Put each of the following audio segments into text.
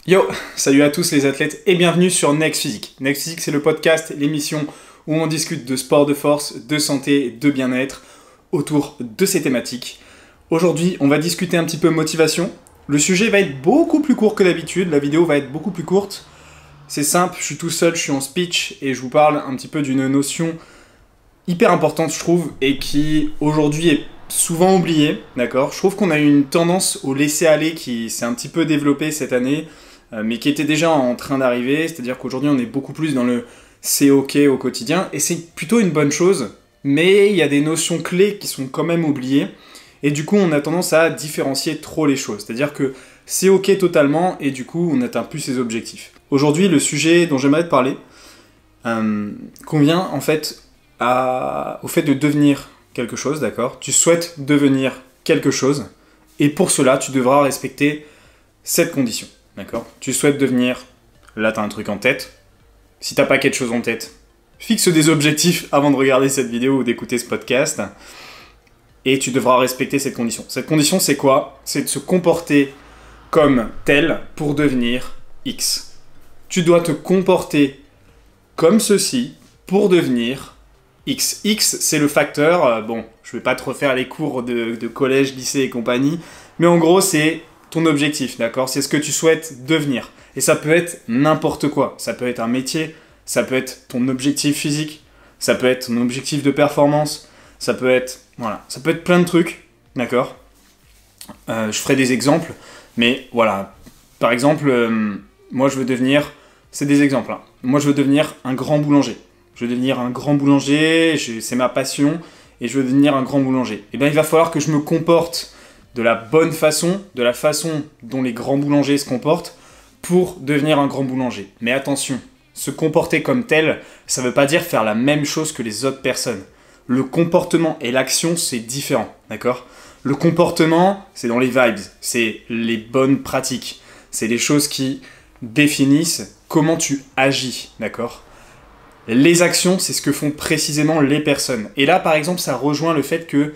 Yo, salut à tous les athlètes et bienvenue sur Next Physique. Next Physique, c'est le podcast, l'émission où on discute de sport de force, de santé, de bien-être autour de ces thématiques. Aujourd'hui, on va discuter un petit peu motivation. Le sujet va être beaucoup plus court que d'habitude, la vidéo va être beaucoup plus courte. C'est simple, je suis tout seul, je suis en speech et je vous parle un petit peu d'une notion hyper importante, je trouve, et qui aujourd'hui est souvent oubliée, d'accord ? Je trouve qu'on a eu une tendance au laisser-aller qui s'est un petit peu développée cette année, mais qui était déjà en train d'arriver, c'est-à-dire qu'aujourd'hui on est beaucoup plus dans le c'est ok au quotidien, et c'est plutôt une bonne chose, mais il y a des notions clés qui sont quand même oubliées, et du coup on a tendance à différencier trop les choses, c'est-à-dire que c'est ok totalement, et du coup on n'atteint plus ses objectifs. Aujourd'hui le sujet dont j'aimerais te parler convient en fait au fait de devenir quelque chose, d'accord ? Tu souhaites devenir quelque chose, et pour cela tu devras respecter cette condition. D'accord ? Tu souhaites devenir... Là, tu as un truc en tête. Si tu n'as pas quelque chose en tête, fixe des objectifs avant de regarder cette vidéo ou d'écouter ce podcast. Et tu devras respecter cette condition. Cette condition, c'est quoi ? C'est de se comporter comme tel pour devenir X. Tu dois te comporter comme ceci pour devenir X. X, c'est le facteur... bon, je ne vais pas te refaire les cours de collège, lycée et compagnie. Mais en gros, c'est... ton objectif, d'accord ? C'est ce que tu souhaites devenir. Et ça peut être n'importe quoi. Ça peut être un métier, ça peut être ton objectif physique, ça peut être ton objectif de performance, ça peut être... Voilà, ça peut être plein de trucs, d'accord ? Je ferai des exemples, mais voilà. Par exemple, moi je veux devenir... C'est des exemples, hein. Moi je veux devenir un grand boulanger. Je veux devenir un grand boulanger, c'est ma passion, et je veux devenir un grand boulanger. Et bien il va falloir que je me comporte de la bonne façon, de la façon dont les grands boulangers se comportent pour devenir un grand boulanger. Mais attention, se comporter comme tel, ça ne veut pas dire faire la même chose que les autres personnes. Le comportement et l'action, c'est différent, d'accord ? Le comportement, c'est dans les vibes, c'est les bonnes pratiques, c'est les choses qui définissent comment tu agis, d'accord ? Les actions, c'est ce que font précisément les personnes. Et là, par exemple, ça rejoint le fait que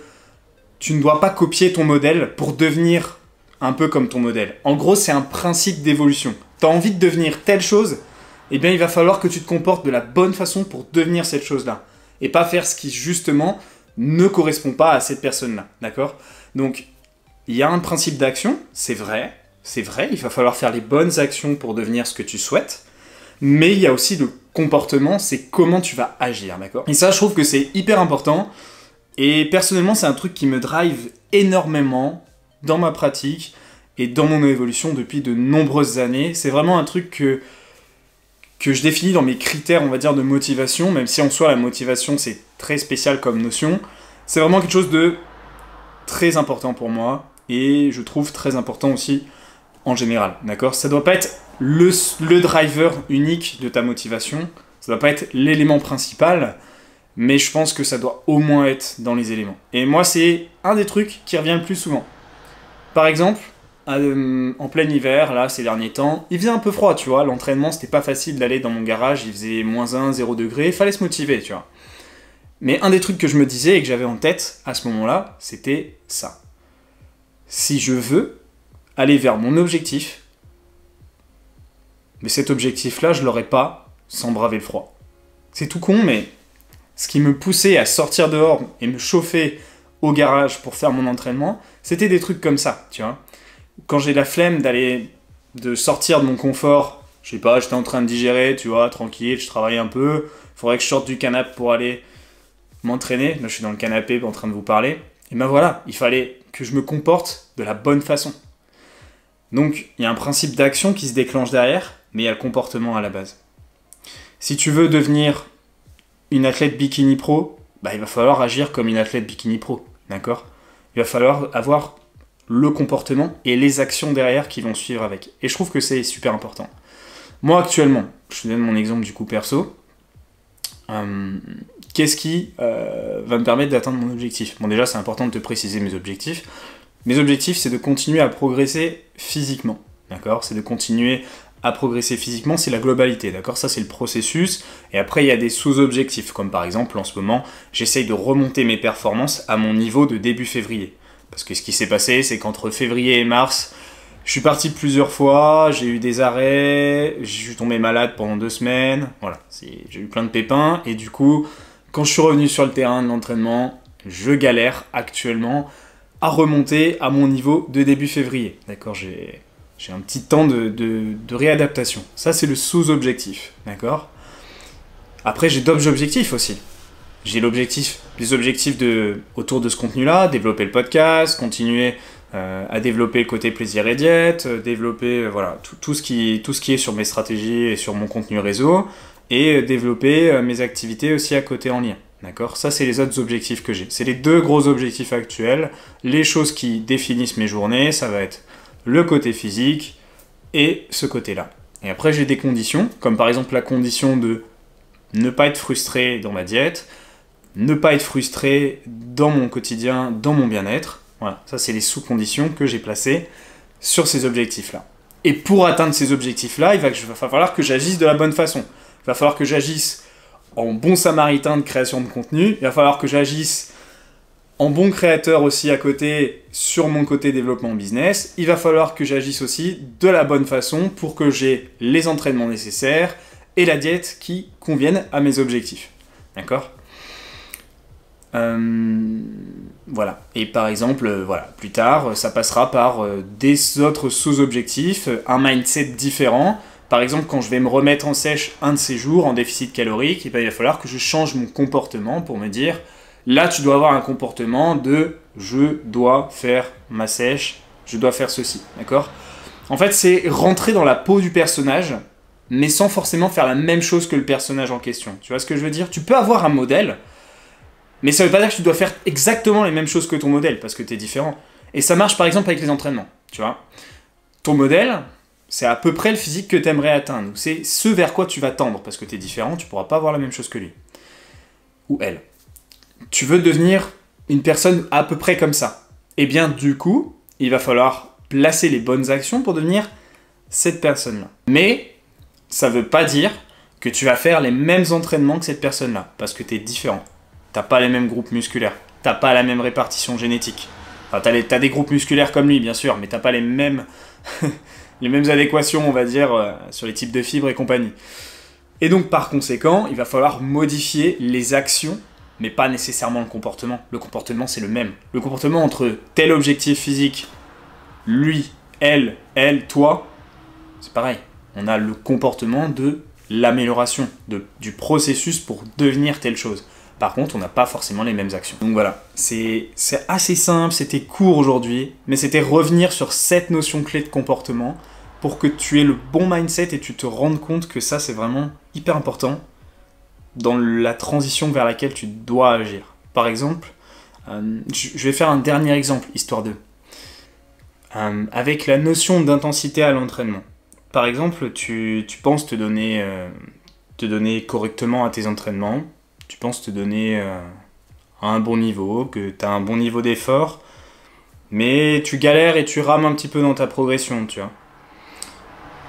tu ne dois pas copier ton modèle pour devenir un peu comme ton modèle. En gros, c'est un principe d'évolution. Tu as envie de devenir telle chose, eh bien, il va falloir que tu te comportes de la bonne façon pour devenir cette chose-là. Et pas faire ce qui, justement, ne correspond pas à cette personne-là. D'accord ? Donc, il y a un principe d'action, c'est vrai, il va falloir faire les bonnes actions pour devenir ce que tu souhaites, mais il y a aussi le comportement, c'est comment tu vas agir, d'accord ? Et ça, je trouve que c'est hyper important. Et personnellement, c'est un truc qui me drive énormément dans ma pratique et dans mon évolution depuis de nombreuses années. C'est vraiment un truc que je définis dans mes critères, on va dire, de motivation, même si en soi, la motivation, c'est très spécial comme notion. C'est vraiment quelque chose de très important pour moi et je trouve très important aussi en général, d'accord ? Ça doit pas être le driver unique de ta motivation, ça doit pas être l'élément principal, mais je pense que ça doit au moins être dans les éléments. Et moi, c'est un des trucs qui revient le plus souvent. Par exemple, en plein hiver, là, ces derniers temps, il faisait un peu froid, tu vois. L'entraînement, c'était pas facile d'aller dans mon garage, il faisait -1, 0 degré, il fallait se motiver, tu vois. Mais un des trucs que je me disais et que j'avais en tête à ce moment-là, c'était ça. Si je veux aller vers mon objectif, mais cet objectif-là, je l'aurais pas sans braver le froid. C'est tout con, mais... ce qui me poussait à sortir dehors et me chauffer au garage pour faire mon entraînement, c'était des trucs comme ça, tu vois. Quand j'ai la flemme de sortir de mon confort, je sais pas, j'étais en train de digérer, tu vois, tranquille, je travaille un peu, il faudrait que je sorte du canapé pour aller m'entraîner. Là, je suis dans le canapé en train de vous parler. Et ben voilà, il fallait que je me comporte de la bonne façon. Donc, il y a un principe d'action qui se déclenche derrière, mais il y a le comportement à la base. Si tu veux devenir une athlète bikini pro, bah, il va falloir agir comme une athlète bikini pro, d'accord ? Il va falloir avoir le comportement et les actions derrière qui vont suivre avec. Et je trouve que c'est super important. Moi, actuellement, je te donne mon exemple du coup perso, qu'est-ce qui va me permettre d'atteindre mon objectif ? Bon, déjà, c'est important de te préciser mes objectifs. Mes objectifs, c'est de continuer à progresser physiquement, d'accord ? C'est de continuer à progresser physiquement, c'est la globalité, d'accord ? Ça, c'est le processus. Et après, il y a des sous-objectifs, comme par exemple, en ce moment, j'essaye de remonter mes performances à mon niveau de début février. Parce que ce qui s'est passé, c'est qu'entre février et mars, Je suis parti plusieurs fois, j'ai eu des arrêts, je suis tombé malade pendant 2 semaines, voilà, j'ai eu plein de pépins, et du coup, quand je suis revenu sur le terrain de l'entraînement, je galère actuellement à remonter à mon niveau de début février. D'accord, j'ai un petit temps de réadaptation. Ça, c'est le sous-objectif, d'accord. Après, j'ai d'autres objectifs aussi. J'ai les objectifs autour de ce contenu-là, développer le podcast, continuer à développer le côté plaisir et diète, développer voilà, tout ce qui est sur mes stratégies et sur mon contenu réseau, et développer mes activités aussi à côté en lien. D'accord ? Ça, c'est les autres objectifs que j'ai. C'est les 2 gros objectifs actuels. Les choses qui définissent mes journées, ça va être le côté physique et ce côté-là. Et après, j'ai des conditions, comme par exemple la condition de ne pas être frustré dans ma diète, ne pas être frustré dans mon quotidien, dans mon bien-être. Voilà, ça, c'est les sous-conditions que j'ai placées sur ces objectifs-là. Et pour atteindre ces objectifs-là, il va falloir que j'agisse de la bonne façon. Il va falloir que j'agisse en bon samaritain de création de contenu, il va falloir que j'agisse en bon créateur aussi à côté sur mon côté développement business, il va falloir que j'agisse aussi de la bonne façon pour que j'ai les entraînements nécessaires et la diète qui conviennent à mes objectifs. D'accord ? Voilà. Et par exemple, voilà, plus tard, ça passera par des autres sous-objectifs, un mindset différent. Par exemple, quand je vais me remettre en sèche un de ces jours, en déficit calorique, il va falloir que je change mon comportement pour me dire, là, tu dois avoir un comportement de « je dois faire ma sèche, je dois faire ceci ». D'accord ? En fait, c'est rentrer dans la peau du personnage, mais sans forcément faire la même chose que le personnage en question. Tu vois ce que je veux dire ? Tu peux avoir un modèle, mais ça ne veut pas dire que tu dois faire exactement les mêmes choses que ton modèle, parce que tu es différent. Et ça marche par exemple avec les entraînements, tu vois. Ton modèle, c'est à peu près le physique que tu aimerais atteindre. C'est ce vers quoi tu vas tendre, parce que tu es différent, tu ne pourras pas avoir la même chose que lui. Ou elle. Tu veux devenir une personne à peu près comme ça. Et bien du coup, il va falloir placer les bonnes actions pour devenir cette personne-là. Mais ça ne veut pas dire que tu vas faire les mêmes entraînements que cette personne-là, parce que tu es différent. T'as pas les mêmes groupes musculaires, t'as pas la même répartition génétique. Enfin, t'as des groupes musculaires comme lui, bien sûr, mais t'as pas les mêmes, les mêmes adéquations, on va dire, sur les types de fibres et compagnie. Et donc, par conséquent, il va falloir modifier les actions, mais pas nécessairement le comportement. Le comportement, c'est le même. Le comportement entre tel objectif physique, lui, elle, toi, c'est pareil. On a le comportement de l'amélioration, du processus pour devenir telle chose. Par contre, on n'a pas forcément les mêmes actions. Donc voilà, c'est assez simple, c'était court aujourd'hui, mais c'était revenir sur cette notion clé de comportement pour que tu aies le bon mindset et tu te rendes compte que ça, c'est vraiment hyper important dans la transition vers laquelle tu dois agir. Par exemple, je vais faire un dernier exemple, histoire de... avec la notion d'intensité à l'entraînement. Par exemple, tu penses te donner correctement à tes entraînements, tu penses te donner à un bon niveau, que tu as un bon niveau d'effort, mais tu galères et tu rames un petit peu dans ta progression, tu vois.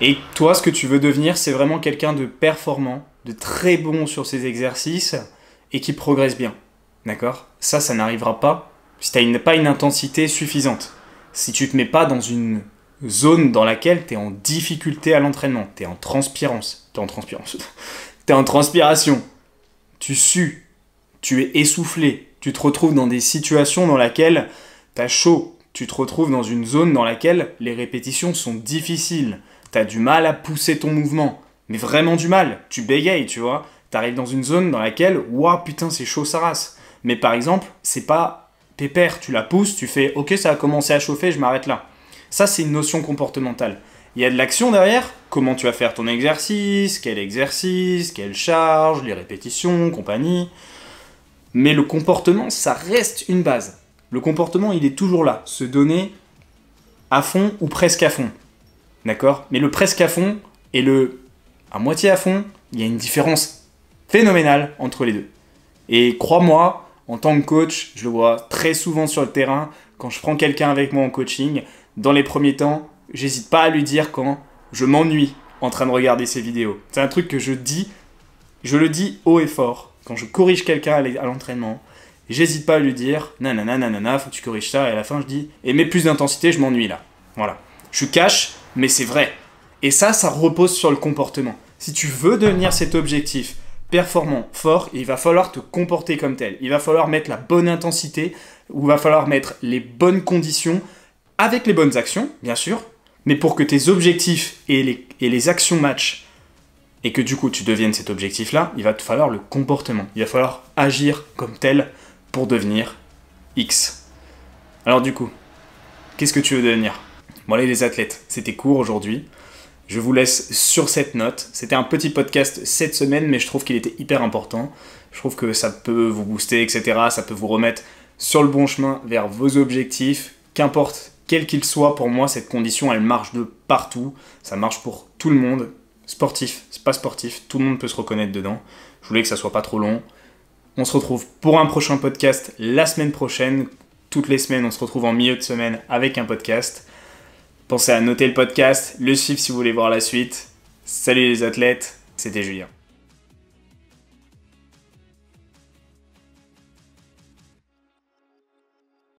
Et toi, ce que tu veux devenir, c'est vraiment quelqu'un de performant, de très bon sur ses exercices et qui progresse bien. D'accord ? Ça n'arrivera pas si tu n'as pas une intensité suffisante. Si tu ne te mets pas dans une zone dans laquelle tu es en difficulté à l'entraînement, tu es en transpirance. Tu es en transpiration. Tu sues, tu es essoufflé, tu te retrouves dans des situations dans lesquelles tu as chaud, tu te retrouves dans une zone dans laquelle les répétitions sont difficiles, tu as du mal à pousser ton mouvement, mais vraiment du mal, tu bégayes, tu vois, tu arrives dans une zone dans laquelle, ouah putain c'est chaud sa race, mais par exemple, c'est pas pépère, tu la pousses, tu fais ok ça a commencé à chauffer, je m'arrête là. Ça c'est une notion comportementale. Il y a de l'action derrière, comment tu vas faire ton exercice, quelle charge, les répétitions, compagnie. Mais le comportement, ça reste une base. Le comportement, il est toujours là, se donner à fond ou presque à fond. D'accord ? Mais le presque à fond et le à moitié à fond, il y a une différence phénoménale entre les deux. Et crois-moi, en tant que coach, je le vois très souvent sur le terrain, quand je prends quelqu'un avec moi en coaching, dans les premiers temps, j'hésite pas à lui dire quand je m'ennuie en train de regarder ses vidéos. C'est un truc que je le dis haut et fort. Quand je corrige quelqu'un à l'entraînement, j'hésite pas à lui dire nanana, faut que tu corriges ça. Et à la fin, je dis, et mets plus d'intensité, je m'ennuie là. Voilà. Je suis cash, mais c'est vrai. Et ça repose sur le comportement. Si tu veux devenir cet objectif performant, fort, il va falloir te comporter comme tel. Il va falloir mettre la bonne intensité, ou il va falloir mettre les bonnes conditions, avec les bonnes actions, bien sûr, mais pour que tes objectifs et les actions matchent, et que du coup tu deviennes cet objectif-là, il va te falloir le comportement. Il va falloir agir comme tel pour devenir X. Alors du coup, qu'est-ce que tu veux devenir? Bon allez les athlètes, c'était court aujourd'hui. Je vous laisse sur cette note. C'était un petit podcast cette semaine, mais je trouve qu'il était hyper important. Je trouve que ça peut vous booster, etc. Ça peut vous remettre sur le bon chemin vers vos objectifs. Qu'importe quel qu'il soit, pour moi, cette condition, elle marche de partout. Ça marche pour tout le monde. Sportif, c'est pas sportif, tout le monde peut se reconnaître dedans. Je voulais que ça soit pas trop long. On se retrouve pour un prochain podcast la semaine prochaine. Toutes les semaines, on se retrouve en milieu de semaine avec un podcast. Pensez à noter le podcast, le suivre si vous voulez voir la suite. Salut les athlètes, c'était Julien.